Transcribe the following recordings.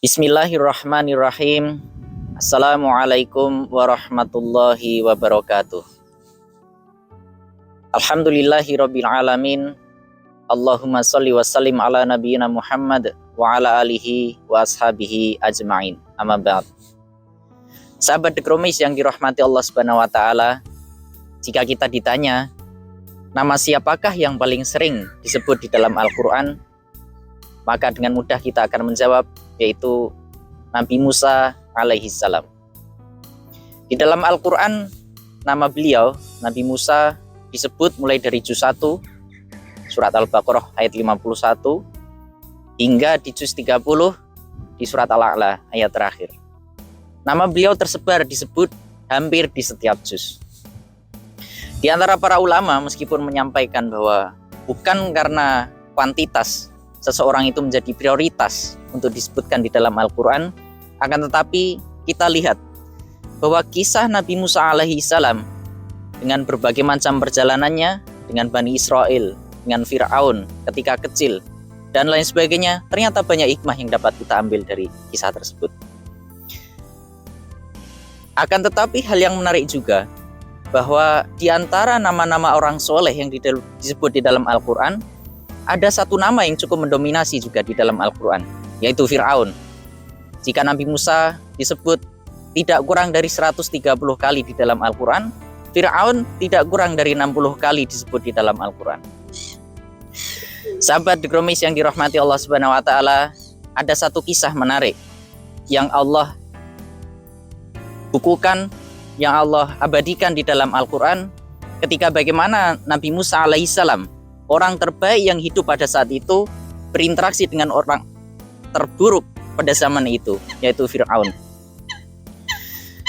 Bismillahirrahmanirrahim. Assalamualaikum warahmatullahi wabarakatuh. Alhamdulillahirabbil alamin. Allahumma shalli wa sallim ala nabiyyina Muhammad wa ala alihi wa ashabihi ajmain. Amma ba'd. Sahabat The Chromis yang dirahmati Allah Subhanahu wa taala, jika kita ditanya nama siapakah yang paling sering disebut di dalam Al-Qur'an, maka dengan mudah kita akan menjawab, yaitu Nabi Musa alaihi salam. Di dalam Al-Quran, nama beliau, Nabi Musa, disebut mulai dari juz 1, surat Al-Baqarah ayat 51, hingga di juz 30, di surat Al-A'la ayat terakhir. Nama beliau tersebar disebut hampir di setiap juz. Di antara para ulama, meskipun menyampaikan bahwa bukan karena kuantitas seseorang itu menjadi prioritas untuk disebutkan di dalam Al-Quran, akan tetapi kita lihat bahwa kisah Nabi Musa alaihi salam dengan berbagai macam perjalanannya dengan Bani Israel, dengan Fir'aun ketika kecil, dan lain sebagainya, ternyata banyak hikmah yang dapat kita ambil dari kisah tersebut. Akan tetapi hal yang menarik juga, bahwa di antara nama-nama orang soleh yang disebut di dalam Al-Quran, ada satu nama yang cukup mendominasi juga di dalam Al-Quran, yaitu Fir'aun. Jika Nabi Musa disebut tidak kurang dari 130 kali di dalam Al-Quran, Fir'aun tidak kurang dari 60 kali disebut di dalam Al-Quran. Sahabat The Chromis yang dirahmati Allah Subhanahu wa taala, ada satu kisah menarik yang Allah bukukan, yang Allah abadikan di dalam Al-Quran, ketika bagaimana Nabi Musa alaihissalam, orang terbaik yang hidup pada saat itu, berinteraksi dengan orang terburuk pada zaman itu, yaitu Fir'aun.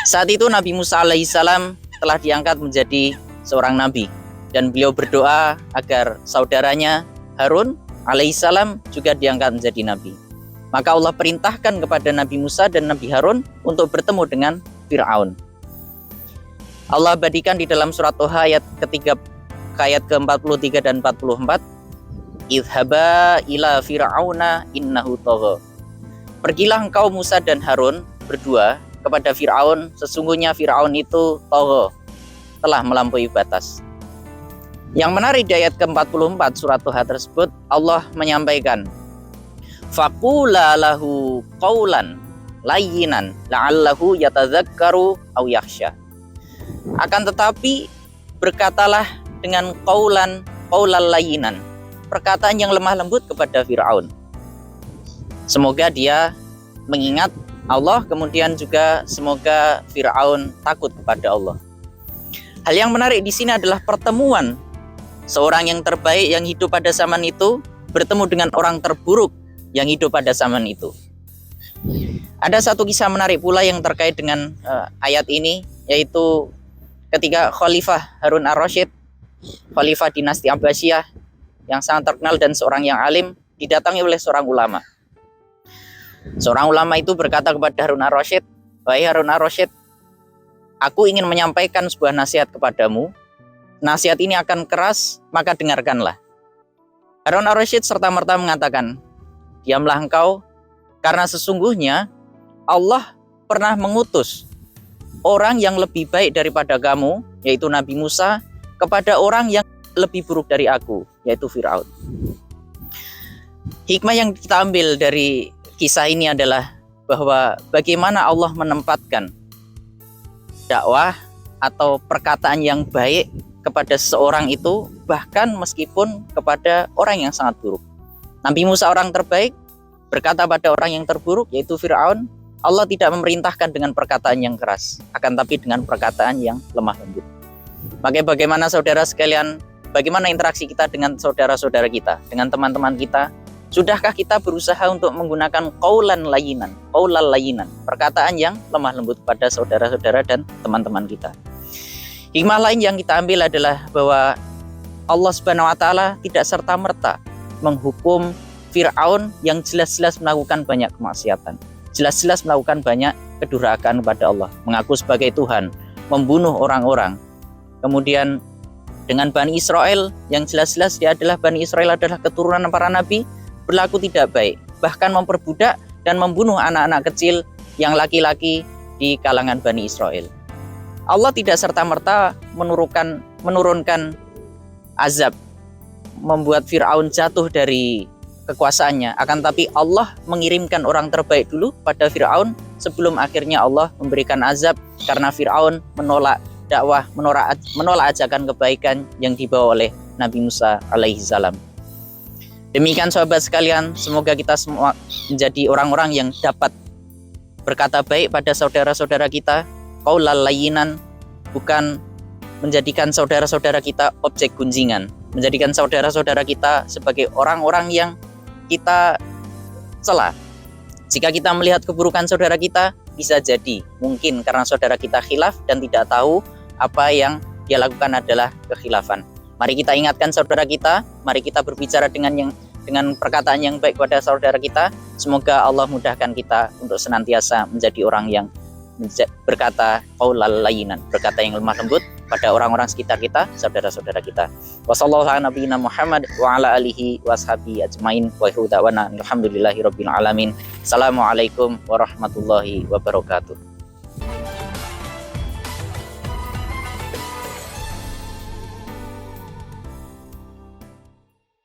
Saat itu Nabi Musa alaihissalam telah diangkat menjadi seorang nabi, dan beliau berdoa agar saudaranya Harun alaihissalam juga diangkat menjadi nabi. Maka Allah perintahkan kepada Nabi Musa dan Nabi Harun untuk bertemu dengan Fir'aun. Allah abadikan di dalam surat Toha ayat ayat ke-43 dan 44, idhaba ila fir'auna innahu tagha. Pergilah engkau Musa dan Harun berdua kepada Fir'aun, sesungguhnya Fir'aun itu tagha, telah melampaui batas. Yang menarik di ayat ke-44 surat Toha tersebut, Allah menyampaikan, faqula lahu qawlan layyinan la'allahu yatadzakkaru aw yakhsha. Akan tetapi berkatalah dengan qaulan layyinan, perkataan yang lemah lembut kepada Fir'aun. Semoga dia mengingat Allah, kemudian juga semoga Fir'aun takut kepada Allah. Hal yang menarik di sini adalah pertemuan seorang yang terbaik yang hidup pada zaman itu bertemu dengan orang terburuk yang hidup pada zaman itu. Ada satu kisah menarik pula yang terkait dengan ayat ini, yaitu ketika Khalifah Harun ar-Rasyid, Khalifah dinasti Abbasiyah yang sangat terkenal dan seorang yang alim, didatangi oleh seorang ulama. Seorang ulama itu berkata kepada Harun ar-Rasyid, wahai Harun ar-Rasyid, aku ingin menyampaikan sebuah nasihat kepadamu. Nasihat ini akan keras, maka dengarkanlah. Harun ar-Rasyid serta-merta mengatakan, diamlah engkau, karena sesungguhnya Allah pernah mengutus orang yang lebih baik daripada kamu, yaitu Nabi Musa, kepada orang yang lebih buruk dari aku, yaitu Fir'aun. Hikmah yang kita ambil dari kisah ini adalah bahwa bagaimana Allah menempatkan dakwah atau perkataan yang baik kepada seseorang itu, bahkan meskipun kepada orang yang sangat buruk. Nabi Musa orang terbaik berkata pada orang yang terburuk, yaitu Fir'aun. Allah tidak memerintahkan dengan perkataan yang keras, akan tapi dengan perkataan yang lemah lembut. Maka bagaimana saudara sekalian, bagaimana interaksi kita dengan saudara-saudara kita, dengan teman-teman kita? Sudahkah kita berusaha untuk menggunakan qaulan layyinan, perkataan yang lemah lembut pada saudara-saudara dan teman-teman kita? Hikmah lain yang kita ambil adalah bahwa Allah Subhanahu wa taala tidak serta-merta menghukum Fir'aun yang jelas-jelas melakukan banyak kemaksiatan, jelas-jelas melakukan banyak kedurhakaan kepada Allah, mengaku sebagai Tuhan, membunuh orang-orang. Kemudian dengan Bani Israel yang jelas-jelas dia adalah Bani Israel adalah keturunan para nabi, berlaku tidak baik, bahkan memperbudak dan membunuh anak-anak kecil yang laki-laki di kalangan Bani Israel. Allah tidak serta-merta menurunkan azab, membuat Fir'aun jatuh dari kekuasaannya. Akan tapi Allah mengirimkan orang terbaik dulu pada Fir'aun sebelum akhirnya Allah memberikan azab karena Fir'aun menolak dakwah, menolak ajakan kebaikan yang dibawa oleh Nabi Musa alaihi salam. Demikian sahabat sekalian, semoga kita semua menjadi orang-orang yang dapat berkata baik pada saudara-saudara kita, qaulal layyinan, bukan menjadikan saudara-saudara kita objek gunjingan, menjadikan saudara-saudara kita sebagai orang-orang yang kita cela. Jika kita melihat keburukan saudara kita, bisa jadi mungkin karena saudara kita khilaf dan tidak tahu apa yang dia lakukan adalah kekhilafan. Mari kita ingatkan saudara kita, mari kita berbicara dengan perkataan yang baik kepada saudara kita. Semoga Allah mudahkan kita untuk senantiasa menjadi orang yang berkata qaulal layyinan, berkata yang lemah lembut pada orang-orang sekitar kita, saudara-saudara kita. Wassallallahu ala nabiyina Muhammad wa ala alihi washabihi ajmain wa akhiru da'wana alhamdulillahirabbil alamin. Assalamualaikum warahmatullahi wabarakatuh.